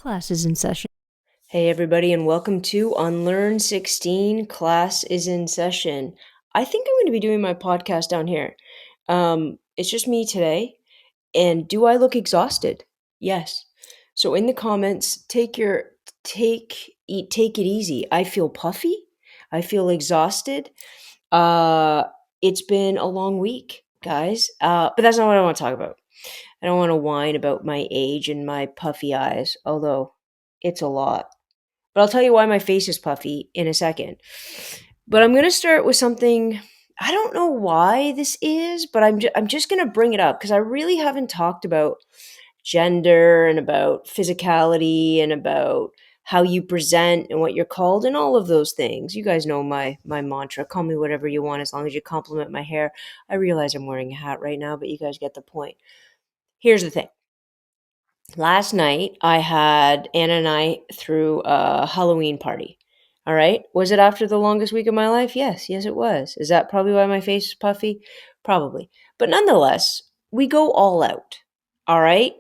Class is in session. Hey everybody, and welcome to Unlearn 16. Class is in session. I think I'm going to be doing my podcast down here. It's just me today. And do I look exhausted? Yes. So in the comments, take it easy. I feel puffy. I feel exhausted. Uh, it's been a long week, guys. But that's not what I want to talk about. I don't want to whine about my age and my puffy eyes, although it's a lot. But I'll tell you why my face is puffy in a second. But I'm going to start with something. I don't know why this is, but I'm just going to bring it up because I really haven't talked about gender and about physicality and about how you present and what you're called and all of those things. You guys know my mantra. Call me whatever you want as long as you compliment my hair. I realize I'm wearing a hat right now, but you guys get the point. Here's the thing. Last night, Anna and I threw a Halloween party. All right. Was it after the longest week of my life? Yes. Yes, it was. Is that probably why my face is puffy? Probably. But nonetheless, we go all out. All right.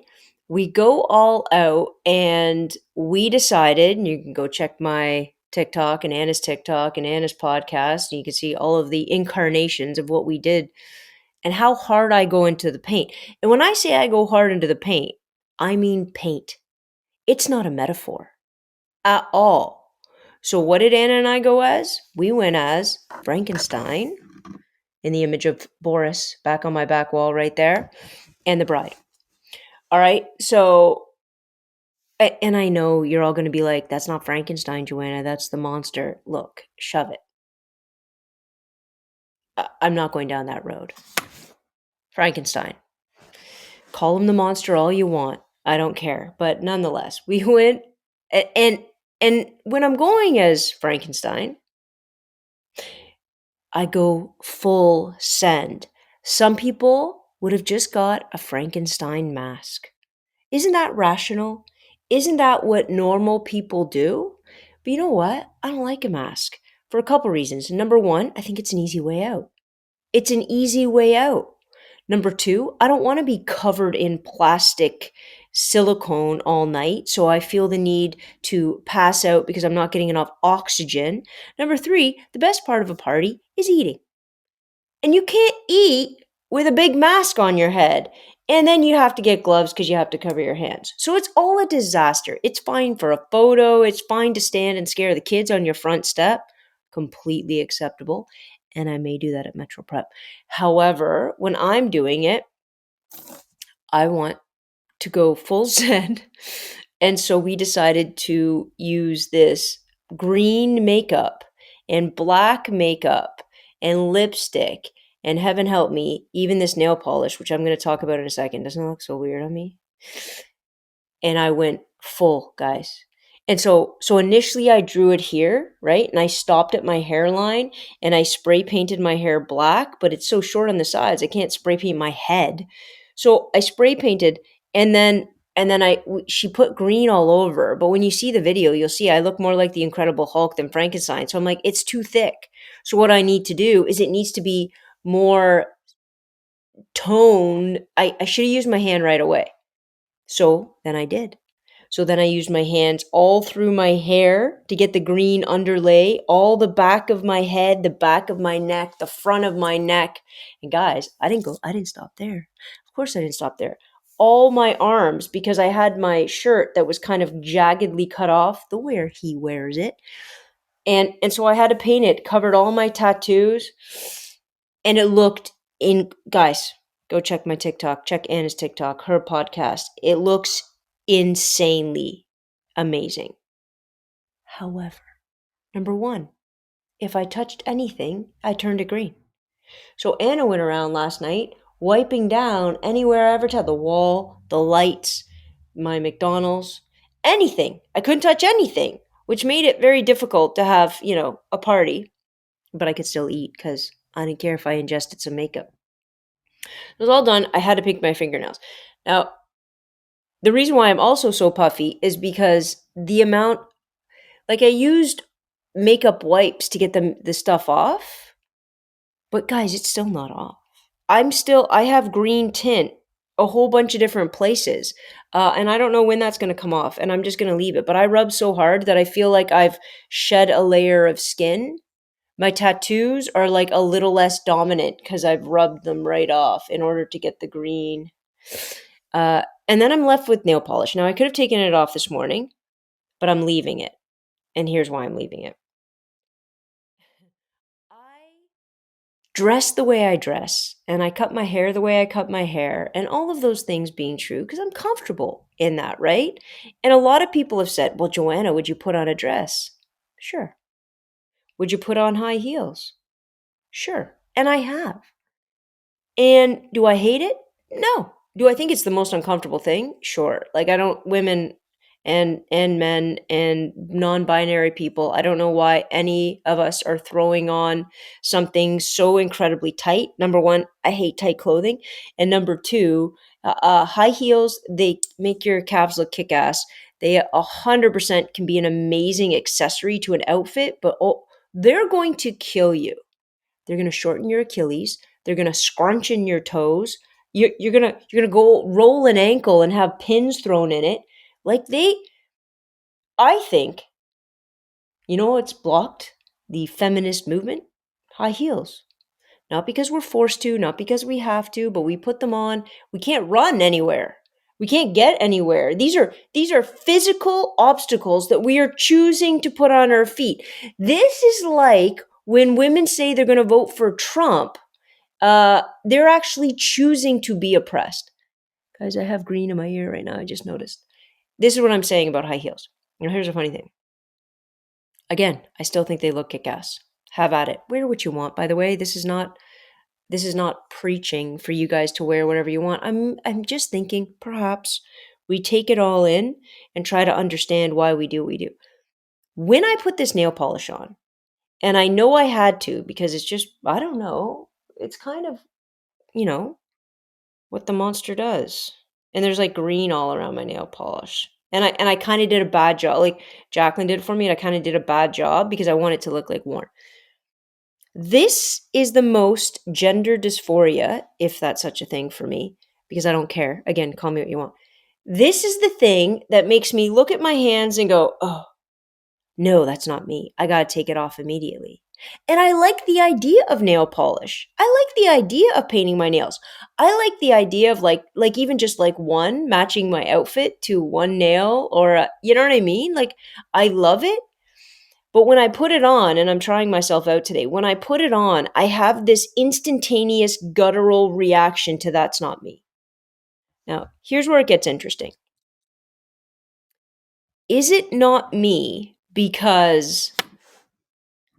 We go all out and we decided, and you can go check my TikTok and Anna's TikTok and Anna's podcast, and you can see all of the incarnations of what we did and how hard I go into the paint. And when I say I go hard into the paint, I mean paint. It's not a metaphor at all. So, what did Anna and I go as? We went as Frankenstein in the image of Boris back on my back wall right there, and the bride. All right. So, and I know you're all going to be like, that's not Frankenstein, Joanna. That's the monster. Look, shove it. I'm not going down that road. Frankenstein. Call him the monster all you want. I don't care. But nonetheless, we went and when I'm going as Frankenstein, I go full send. Some people would have just got a Frankenstein mask. Isn't that rational? Isn't that what normal people do? But you know what? I don't like a mask for a couple reasons. Number one, I think it's an easy way out. It's an easy way out. Number two, I don't want to be covered in plastic silicone all night, so I feel the need to pass out because I'm not getting enough oxygen. Number three, the best part of a party is eating. And you can't eat with a big mask on your head. And then you have to get gloves because you have to cover your hands. So it's all a disaster. It's fine for a photo. It's fine to stand and scare the kids on your front step. Completely acceptable. And I may do that at Metro Prep. However, when I'm doing it, I want to go full send. And so we decided to use this green makeup and black makeup and lipstick and heaven help me, even this nail polish, which I'm going to talk about in a second. Doesn't it look so weird on me? And I went full, guys. And so initially I drew it here, right? And I stopped at my hairline and I spray painted my hair black, but it's so short on the sides, I can't spray paint my head. So I spray painted and then she put green all over. But when you see the video, you'll see I look more like the Incredible Hulk than Frankenstein. So I'm like, it's too thick. So what I need to do is it needs to be more toned. I should have used my hand right away. So then I did. So then I used my hands all through my hair to get the green underlay, all the back of my head, the back of my neck, the front of my neck. And guys, I didn't stop there. Of course I didn't stop there. All my arms, because I had my shirt that was kind of jaggedly cut off, the way he wears it. And so I had to paint it, covered all my tattoos, and it looked guys, go check my TikTok, check Anna's TikTok, her podcast. It looks insanely amazing. However, number one, if I touched anything, I turned it green. So Anna went around last night wiping down anywhere I ever touched, the wall, the lights, my McDonald's, anything. I couldn't touch anything, which made it very difficult to have, a party, but I could still eat because I didn't care if I ingested some makeup. It was all done. I had to pick my fingernails. Now, the reason why I'm also so puffy is because the amount, like I used makeup wipes to get the stuff off, but guys, it's still not off. I have green tint a whole bunch of different places. And I don't know when that's going to come off, and I'm just going to leave it. But I rub so hard that I feel like I've shed a layer of skin. My tattoos are like a little less dominant because I've rubbed them right off in order to get the green. And then I'm left with nail polish. Now, I could have taken it off this morning, but I'm leaving it. And here's why I'm leaving it. I dress the way I dress, and I cut my hair the way I cut my hair, and all of those things being true because I'm comfortable in that, right? And a lot of people have said, well, Joanna, would you put on a dress? Sure. Would you put on high heels? Sure. And I have. And do I hate it? No. Do I think it's the most uncomfortable thing? Sure. Like I don't women and men and non-binary people, I don't know why any of us are throwing on something so incredibly tight. Number 1, I hate tight clothing. And number 2, high heels, they make your calves look kick-ass. They 100% can be an amazing accessory to an outfit, but they're going to kill you. They're going to shorten your Achilles. They're going to scrunch in your toes. You're gonna go roll an ankle and have pins thrown in it. Like I think, you know what's blocked the feminist movement? High heels. Not because we're forced to, not because we have to, but we put them on. We can't run anywhere. We can't get anywhere. These are physical obstacles that we are choosing to put on our feet. This is like when women say they're going to vote for Trump. They're actually choosing to be oppressed. Guys, I have green in my ear right now. I just noticed. This is what I'm saying about high heels. Now, here's a funny thing. Again, I still think they look kick-ass. Have at it. Wear what you want, by the way. This is not preaching for you guys to wear whatever you want. I'm just thinking perhaps we take it all in and try to understand why we do what we do. When I put this nail polish on, and I know I had to because it's just, I don't know, it's kind of, you know, what the monster does. And there's like green all around my nail polish. And I kind of did a bad job. Like Jacqueline did it for me, and I kind of did a bad job because I want it to look like worn. This is the most gender dysphoria, if that's such a thing for me, because I don't care. Again, call me what you want. This is the thing that makes me look at my hands and go, oh, no, that's not me. I got to take it off immediately. And I like the idea of nail polish. I like the idea of painting my nails. I like the idea of like even just like one matching my outfit to one nail or you know what I mean? Like I love it. But when I put it on, and I'm trying myself out today, when I put it on, I have this instantaneous guttural reaction to that's not me. Now, here's where it gets interesting. Is it not me because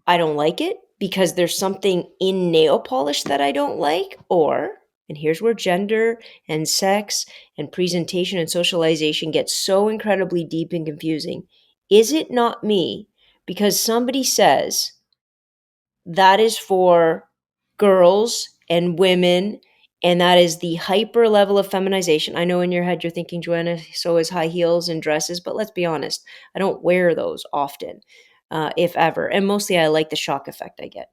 I don't like it? Because there's something in nail polish that I don't like? Or, and here's where gender and sex and presentation and socialization gets so incredibly deep and confusing. Is it not me because somebody says, that is for girls and women, and that is the hyper level of feminization. I know in your head you're thinking, Joanna, so is high heels and dresses, but let's be honest, I don't wear those often, if ever. And mostly I like the shock effect I get.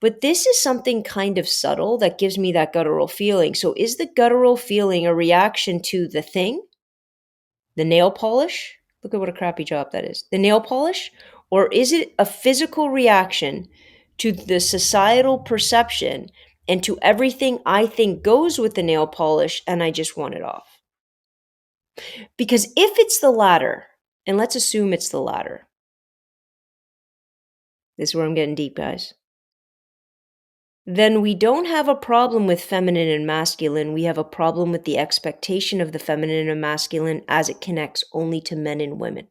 But this is something kind of subtle that gives me that guttural feeling. So is the guttural feeling a reaction to the thing? The nail polish? Look at what a crappy job that is. The nail polish? Or is it a physical reaction to the societal perception and to everything I think goes with the nail polish and I just want it off? Because if it's the latter, and let's assume it's the latter, this is where I'm getting deep, guys, then we don't have a problem with feminine and masculine. We have a problem with the expectation of the feminine and masculine as it connects only to men and women.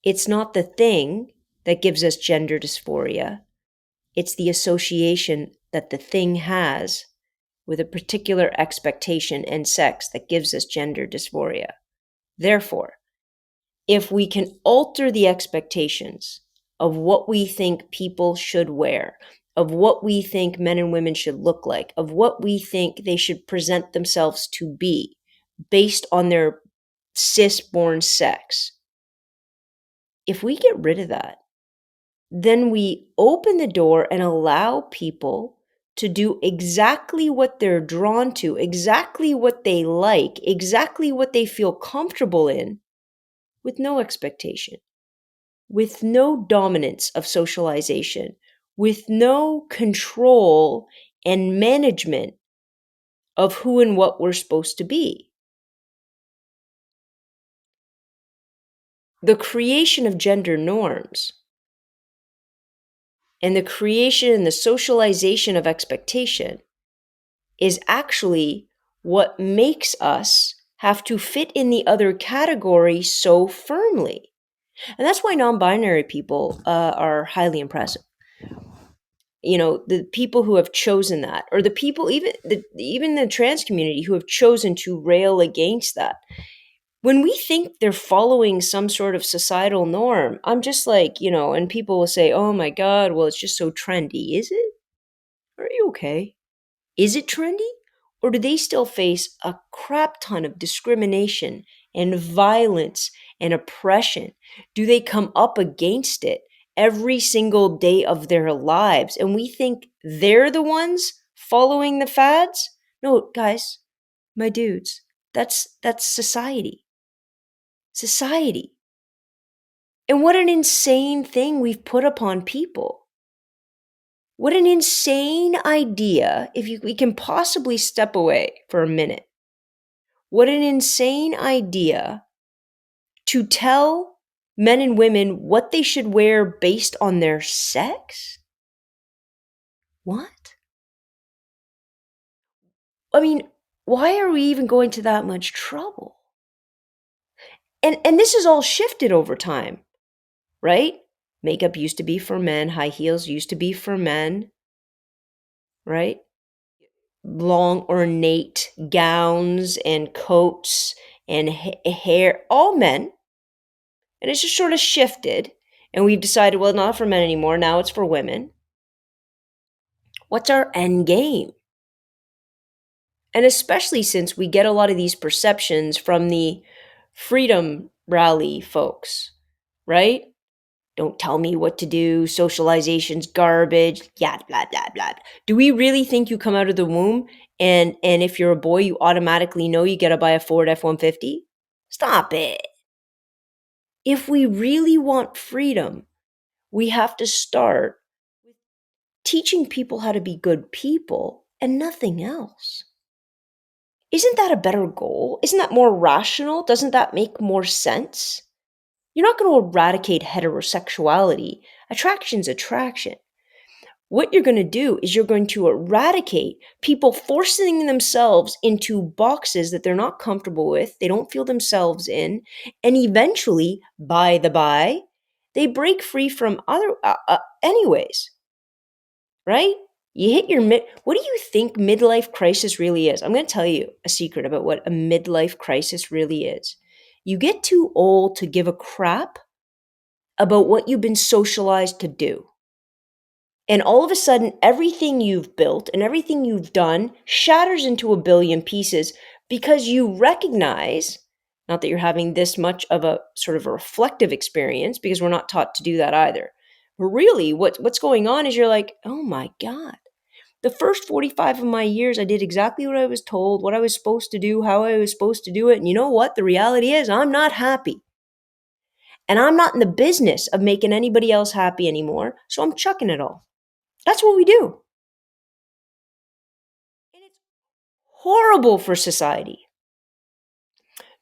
It's not the thing that gives us gender dysphoria. It's the association that the thing has with a particular expectation and sex that gives us gender dysphoria. Therefore, if we can alter the expectations of what we think people should wear, of what we think men and women should look like, of what we think they should present themselves to be based on their cis-born sex, if we get rid of that, then we open the door and allow people to do exactly what they're drawn to, exactly what they like, exactly what they feel comfortable in, with no expectation, with no dominance of socialization, with no control and management of who and what we're supposed to be. The creation of gender norms and the creation and the socialization of expectation is actually what makes us have to fit in the other category so firmly. And that's why non-binary people are highly impressive. The people who have chosen that, or the people, even the trans community, who have chosen to rail against that. When we think they're following some sort of societal norm, I'm just like, and people will say, oh my God, well, it's just so trendy. Is it? Are you okay? Is it trendy? Or do they still face a crap ton of discrimination and violence and oppression? Do they come up against it every single day of their lives? And we think they're the ones following the fads? No, guys, my dudes, that's society. Society. And what an insane thing we've put upon people. What an insane idea, if we can possibly step away for a minute. What an insane idea to tell men and women what they should wear based on their sex? What? I mean, why are we even going to that much trouble? And this has all shifted over time, right? Makeup used to be for men, high heels used to be for men, right? Long ornate gowns and coats and hair, all men. And it's just sort of shifted. And we've decided, well, not for men anymore. Now it's for women. What's our end game? And especially since we get a lot of these perceptions from the freedom rally folks, right? Don't tell me what to do. Socialization's garbage. Yeah, blah, blah, blah. Do we really think you come out of the womb and if you're a boy, you automatically know you got to buy a Ford F-150? Stop it. If we really want freedom, we have to start with teaching people how to be good people and nothing else. Isn't that a better goal? Isn't that more rational? Doesn't that make more sense? You're not going to eradicate heterosexuality. Attraction's attraction. What you're going to do is you're going to eradicate people forcing themselves into boxes that they're not comfortable with, they don't feel themselves in, and eventually, by the by, they break free from other anyways, right? You hit your what do you think midlife crisis really is? I'm going to tell you a secret about what a midlife crisis really is. You get too old to give a crap about what you've been socialized to do. And all of a sudden, everything you've built and everything you've done shatters into a billion pieces because you recognize, not that you're having this much of a sort of a reflective experience, because we're not taught to do that either. But really, what's going on is you're like, oh my God. The first 45 of my years, I did exactly what I was told, what I was supposed to do, how I was supposed to do it. And you know what? The reality is I'm not happy. And I'm not in the business of making anybody else happy anymore. So I'm chucking it all. That's what we do. And it's horrible for society.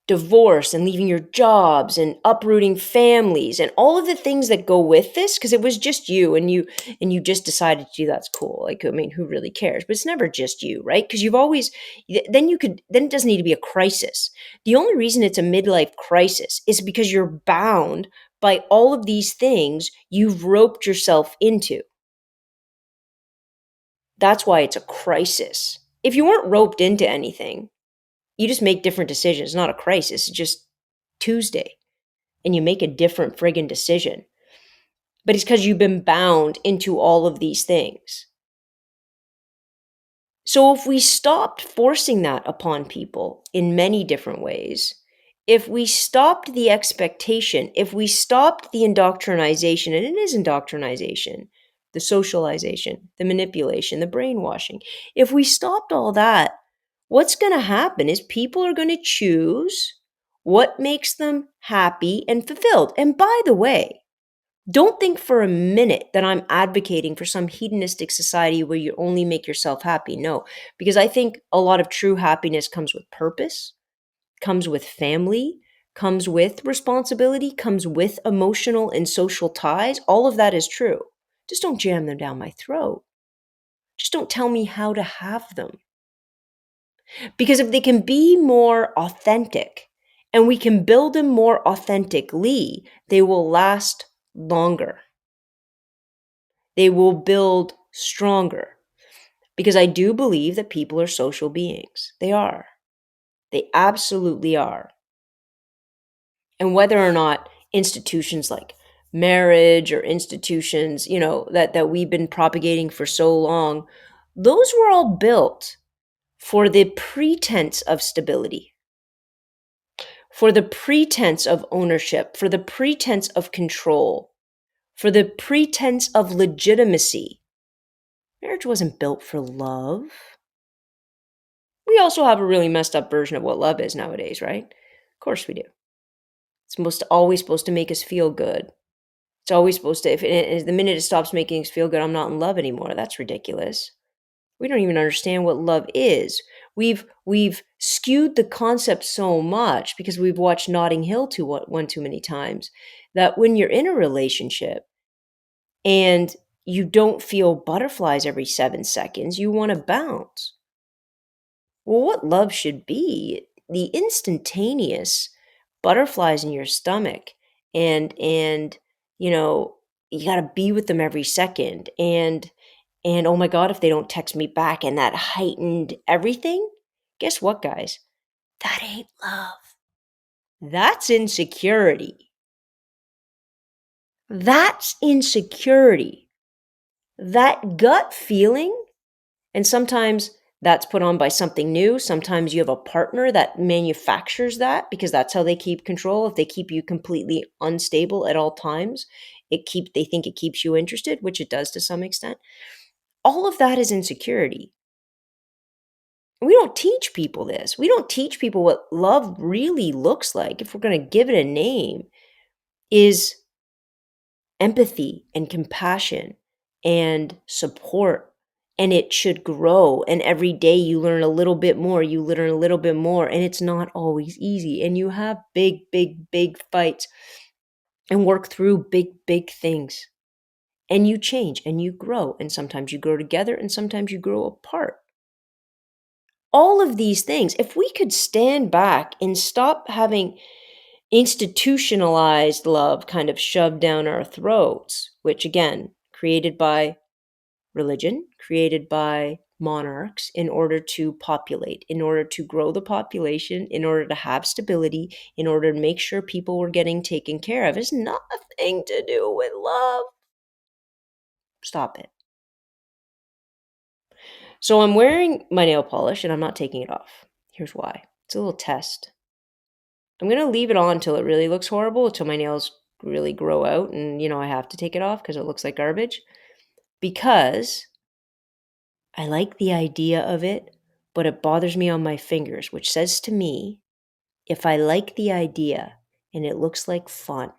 Divorce and leaving your jobs and uprooting families and all of the things that go with this, because it was just you and you just decided to do that's cool. Like, I mean, who really cares? But it's never just you, right? Because you've always then it doesn't need to be a crisis. The only reason it's a midlife crisis is because you're bound by all of these things you've roped yourself into. That's why it's a crisis. If you weren't roped into anything, you just make different decisions. It's not a crisis. It's just Tuesday. And you make a different friggin' decision. But it's because you've been bound into all of these things. So if we stopped forcing that upon people in many different ways, if we stopped the expectation, if we stopped the indoctrination, and it is indoctrination, the socialization, the manipulation, the brainwashing. If we stopped all that, what's going to happen is people are going to choose what makes them happy and fulfilled. And by the way, don't think for a minute that I'm advocating for some hedonistic society where you only make yourself happy. No, because I think a lot of true happiness comes with purpose, comes with family, comes with responsibility, comes with emotional and social ties. All of that is true. Just don't jam them down my throat. Just don't tell me how to have them. Because if they can be more authentic and we can build them more authentically, they will last longer. They will build stronger. Because I do believe that people are social beings. They are. They absolutely are. And whether or not institutions like marriage or institutions, that we've been propagating for so long, those were all built for the pretense of stability, for the pretense of ownership, for the pretense of control, for the pretense of legitimacy. Marriage wasn't built for love. We also have a really messed up version of what love is nowadays, right? Of course we do. It's always supposed to make us feel good. It's always supposed to, if the minute it stops making us feel good, I'm not in love anymore. That's ridiculous. We don't even understand what love is. We've skewed the concept so much because we've watched Notting Hill one too many times that when you're in a relationship and you don't feel butterflies every 7 seconds, you want to bounce. Well, what love should be, the instantaneous butterflies in your stomach and you got to be with them every second and oh my god, if they don't text me back and that heightened everything, guess what, guys? That ain't love. That's insecurity. That's insecurity. That gut feeling. And sometimes that's put on by something new. Sometimes you have a partner that manufactures that because that's how they keep control. If they keep you completely unstable at all times, they think it keeps you interested, which it does to some extent. All of that is insecurity. We don't teach people this. We don't teach people what love really looks like. If we're going to give it a name, is empathy and compassion and support, and it should grow, and every day you learn a little bit more, and it's not always easy, and you have big fights and work through big things, and you change and you grow, and sometimes you grow together and sometimes you grow apart. All of these things, if we could stand back and stop having institutionalized love kind of shoved down our throats, which again, created by religion, created by monarchs in order to populate, in order to grow the population, in order to have stability, in order to make sure people were getting taken care of. It's nothing to do with love. Stop it. So I'm wearing my nail polish and I'm not taking it off. Here's why. It's a little test. I'm going to leave it on until it really looks horrible, until my nails really grow out and, I have to take it off because it looks like garbage. Because I like the idea of it, but it bothers me on my fingers, which says to me, if I like the idea and it looks like fun,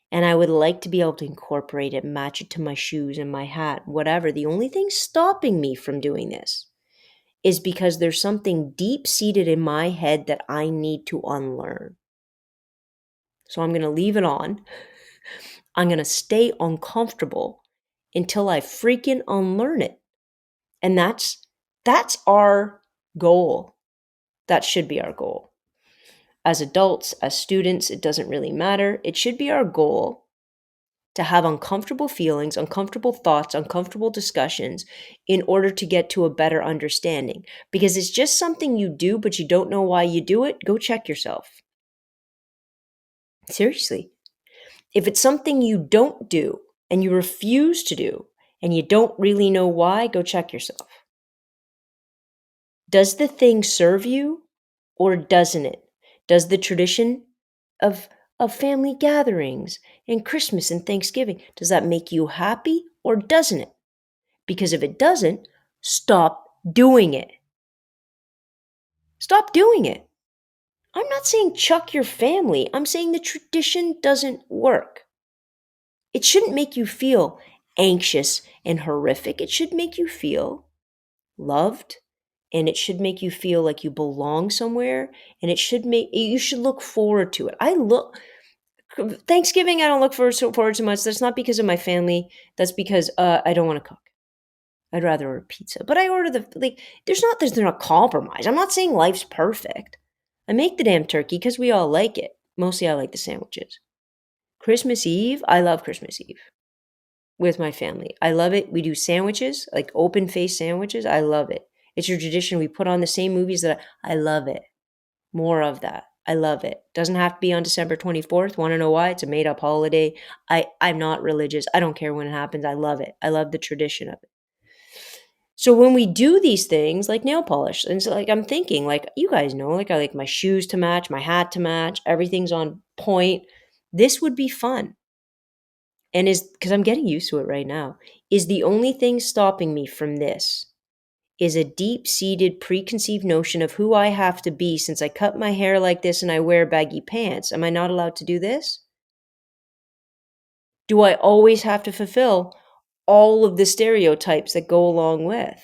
and I would like to be able to incorporate it, match it to my shoes and my hat, whatever, the only thing stopping me from doing this is because there's something deep-seated in my head that I need to unlearn. So I'm going to leave it on. I'm going to stay uncomfortable until I freaking unlearn it. And that's our goal. That should be our goal. As adults, as students, it doesn't really matter. It should be our goal to have uncomfortable feelings, uncomfortable thoughts, uncomfortable discussions in order to get to a better understanding. Because it's just something you do, but you don't know why you do it. Go check yourself. Seriously. If it's something you don't do and you refuse to do and you don't really know why, go check yourself. Does the thing serve you or doesn't it? Does the tradition of family gatherings and Christmas and Thanksgiving, does that make you happy or doesn't it? Because if it doesn't, stop doing it. Stop doing it. I'm not saying chuck your family. I'm saying the tradition doesn't work. It shouldn't make you feel anxious and horrific. It should make you feel loved, and it should make you feel like you belong somewhere, and you should look forward to it. Thanksgiving, I don't look forward to much. That's not because of my family. That's because I don't want to cook. I'd rather order pizza. But I order there's not compromise. I'm not saying life's perfect. I make the damn turkey because we all like it. Mostly I like the sandwiches. Christmas Eve, I love Christmas Eve with my family. I love it. We do sandwiches, like open face sandwiches. I love it. It's your tradition. We put on the same movies I love it. More of that. I love it. Doesn't have to be on December 24th. Want to know why? It's a made up holiday. I'm not religious. I don't care when it happens. I love it. I love the tradition of it. So when we do these things like nail polish, and so like I'm thinking, like you guys know, like I like my shoes to match, my hat to match, everything's on point. This would be fun. And is because I'm getting used to it right now, is the only thing stopping me from this is a deep-seated preconceived notion of who I have to be since I cut my hair like this and I wear baggy pants. Am I not allowed to do this? Do I always have to fulfill all of the stereotypes that go along with?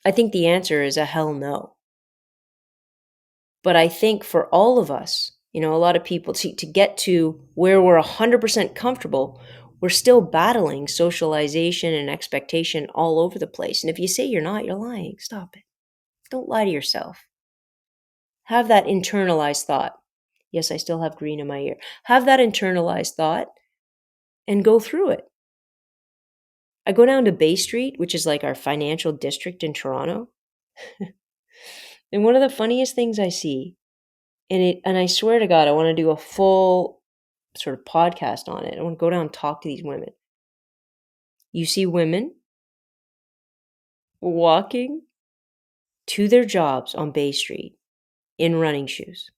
I think the answer is a hell no. But I think for all of us, a lot of people to get to where we're 100% comfortable, we're still battling socialization and expectation all over the place. And if you say you're not, you're lying. Stop it. Don't lie to yourself. Have that internalized thought. Yes, I still have green in my ear. Have that internalized thought and go through it. I go down to Bay Street, which is like our financial district in Toronto. And one of the funniest things I see, and I swear to God, I want to do a full sort of podcast on it. I want to go down and talk to these women. You see women walking to their jobs on Bay Street in running shoes.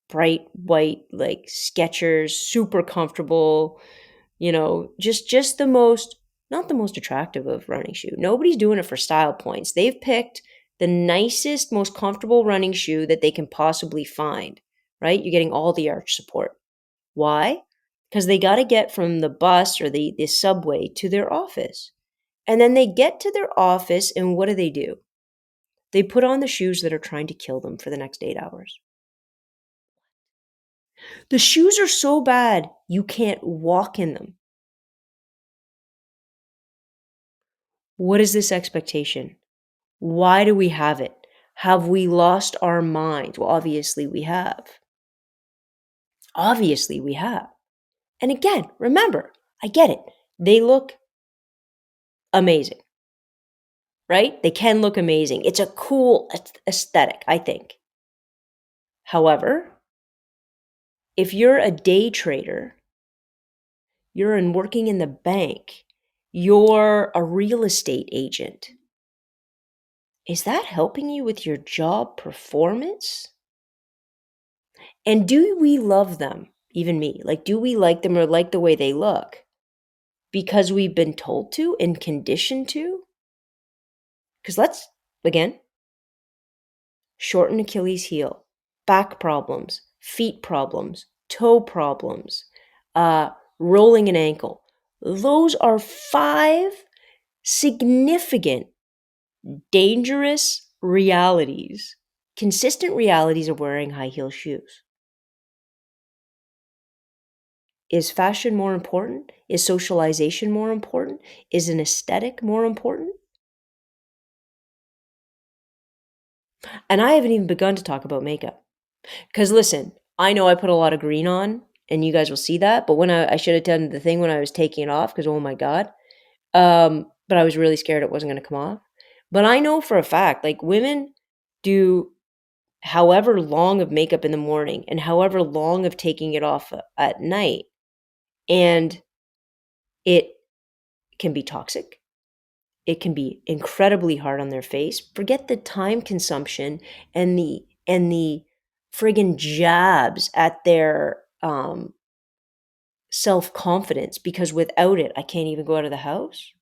Bright white, like Skechers, super comfortable, just the most, not the most attractive of running shoe. Nobody's doing it for style points. They've picked the nicest, most comfortable running shoe that they can possibly find, right? You're getting all the arch support. Why? Because they got to get from the bus or the subway to their office. And then they get to their office, and what do? They put on the shoes that are trying to kill them for the next 8 hours. The shoes are so bad, you can't walk in them. What is this expectation? Why do we have it? Have we lost our minds? Well, obviously we have. Obviously we have. And again, remember, I get it. They look amazing, right? They can look amazing. It's a cool aesthetic, I think. However, if you're a day trader, you're working in the bank, you're a real estate agent, is that helping you with your job performance? And do we love them? Even me. Like, do we like them or like the way they look? Because we've been told to and conditioned to? Because let's, again, shorten Achilles heel, back problems, feet problems, toe problems, rolling an ankle. Those are 5 significant, dangerous realities, consistent realities of wearing high heel shoes. Is fashion more important? Is socialization more important? Is an aesthetic more important? And I haven't even begun to talk about makeup. Because listen, I know I put a lot of green on, and you guys will see that. But when I should have done the thing when I was taking it off, because oh my God. But I was really scared it wasn't going to come off. But I know for a fact, like women do however long of makeup in the morning and however long of taking it off at night. And it can be toxic. It can be incredibly hard on their face. Forget the time consumption and the friggin' jabs at their self-confidence because without it, I can't even go out of the house?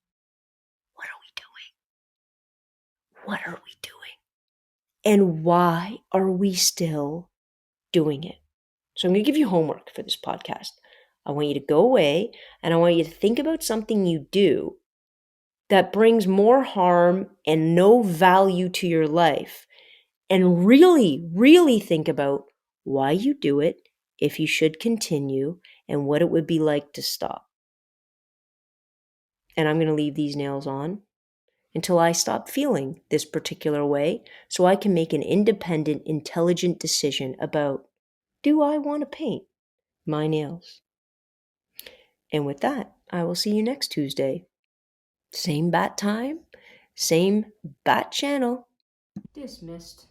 What are we doing? What are we doing? And why are we still doing it? So I'm going to give you homework for this podcast. I want you to go away and I want you to think about something you do that brings more harm and no value to your life, and really, really think about why you do it, if you should continue, and what it would be like to stop. And I'm going to leave these nails on until I stop feeling this particular way so I can make an independent, intelligent decision about, do I want to paint my nails? And with that, I will see you next Tuesday. Same bat time, same bat channel. Dismissed.